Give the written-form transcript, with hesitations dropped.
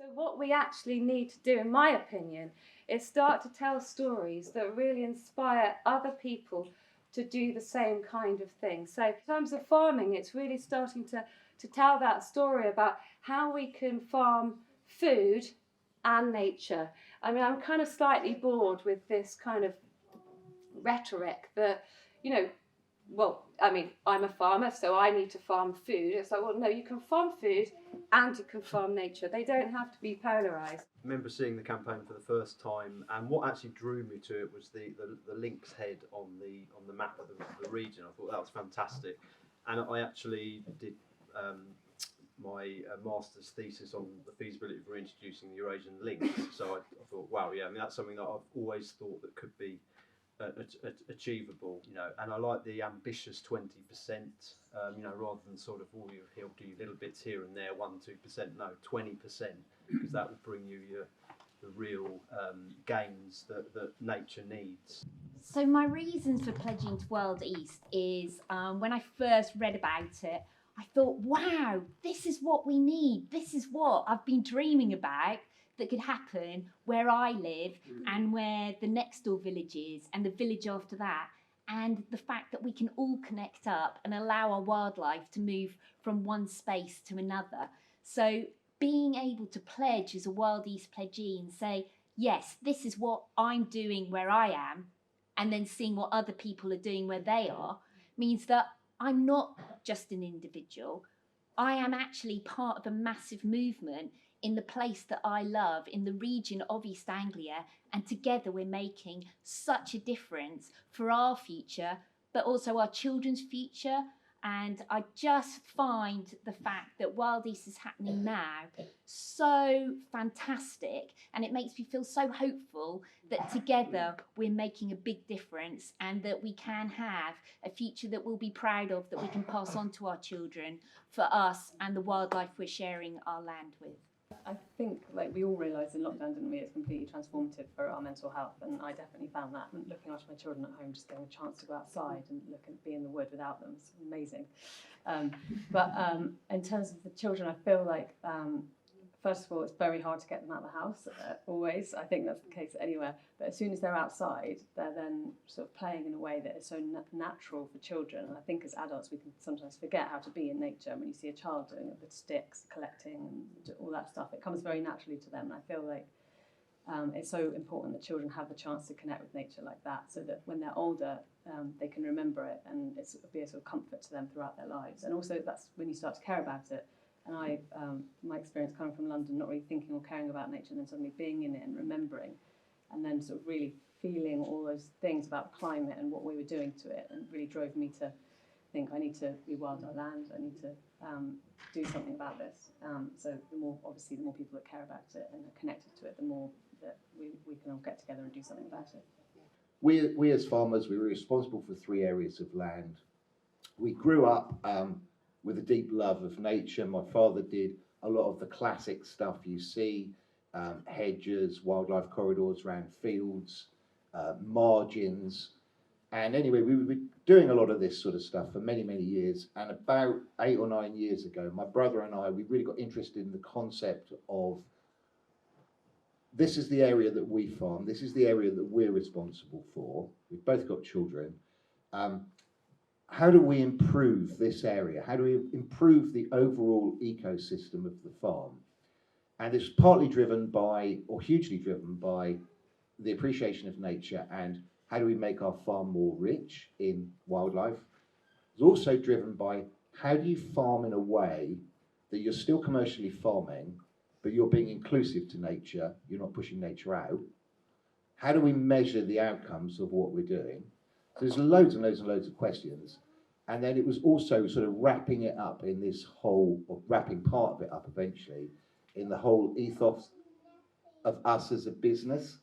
So what we actually need to do, in my opinion, is start to tell stories that really inspire other people to do the same kind of thing. So in terms of farming, it's really starting to tell that story about how we can farm food and nature. I mean, I'm kind of slightly bored with this kind of rhetoric that, you know, well, I mean, I'm a farmer, so I need to farm food. It's like, well, no, you can farm food and you can farm nature. They don't have to be polarised. I remember seeing the campaign for the first time, and what actually drew me to it was the lynx head on the map of the region. I thought that was fantastic, and I actually did my master's thesis on the feasibility for introducing the Eurasian lynx. So I thought, wow, yeah, I mean, that's something that I've always thought that could be achievable, you know, and I like the ambitious 20%, you know, rather than sort of, oh, he'll do little bits here and there, 1-2%, no, 20%, because that will bring you the real gains that nature needs. So my reasons for pledging to WildEast is when I first read about it, I thought, wow, this is what we need. This is what I've been dreaming about that could happen where I live and where the next door village is and the village after that. And the fact that we can all connect up and allow our wildlife to move from one space to another. So being able to pledge as a WildEast pledgee and say, yes, this is what I'm doing where I am, and then seeing what other people are doing where they are, means that I'm not just an individual. I am actually part of a massive movement in the place that I love, in the region of East Anglia, and together we're making such a difference for our future, but also our children's future. And I just find the fact that WildEast's is happening now so fantastic, and it makes me feel so hopeful that together we're making a big difference and that we can have a future that we'll be proud of, that we can pass on to our children for us and the wildlife we're sharing our land with. I think, like we all realised in lockdown, didn't we, it's completely transformative for our mental health, and I definitely found that. Looking after my children at home, just getting a chance to go outside and look and be in the wood without them is amazing. But in terms of the children, I feel like, first of all, it's very hard to get them out of the house, always. I think that's the case anywhere. But as soon as they're outside, they're then sort of playing in a way that is so natural for children. And I think as adults, we can sometimes forget how to be in nature. When you see a child doing it with sticks, collecting, and all that stuff, it comes very naturally to them. And I feel like it's so important that children have the chance to connect with nature like that, so that when they're older, they can remember it, and it'll be a sort of comfort to them throughout their lives. And also, that's when you start to care about it. And I, my experience coming from London, not really thinking or caring about nature, and then suddenly being in it and remembering, and then sort of really feeling all those things about climate and what we were doing to it, and really drove me to think, I need to rewild our land, I need to do something about this. So the more people that care about it and are connected to it, the more that we can all get together and do something about it. We as farmers, we were responsible for 3 areas of land. We grew up with a deep love of nature. My father did a lot of the classic stuff you see, hedges, wildlife corridors around fields, margins. And anyway, we were doing a lot of this sort of stuff for many, many years. And about 8 or 9 years ago, my brother and I, we really got interested in the concept of, this is the area that we farm, this is the area that we're responsible for. We've both got children. How do we improve this area? How do we improve the overall ecosystem of the farm? And it's partly driven by, or hugely driven by, the appreciation of nature and how do we make our farm more rich in wildlife. It's also driven by how do you farm in a way that you're still commercially farming, but you're being inclusive to nature, you're not pushing nature out. How do we measure the outcomes of what we're doing? So there's loads and loads and loads of questions. And then it was also sort of wrapping it up in this whole, or wrapping part of it up eventually, in the whole ethos of us as a business.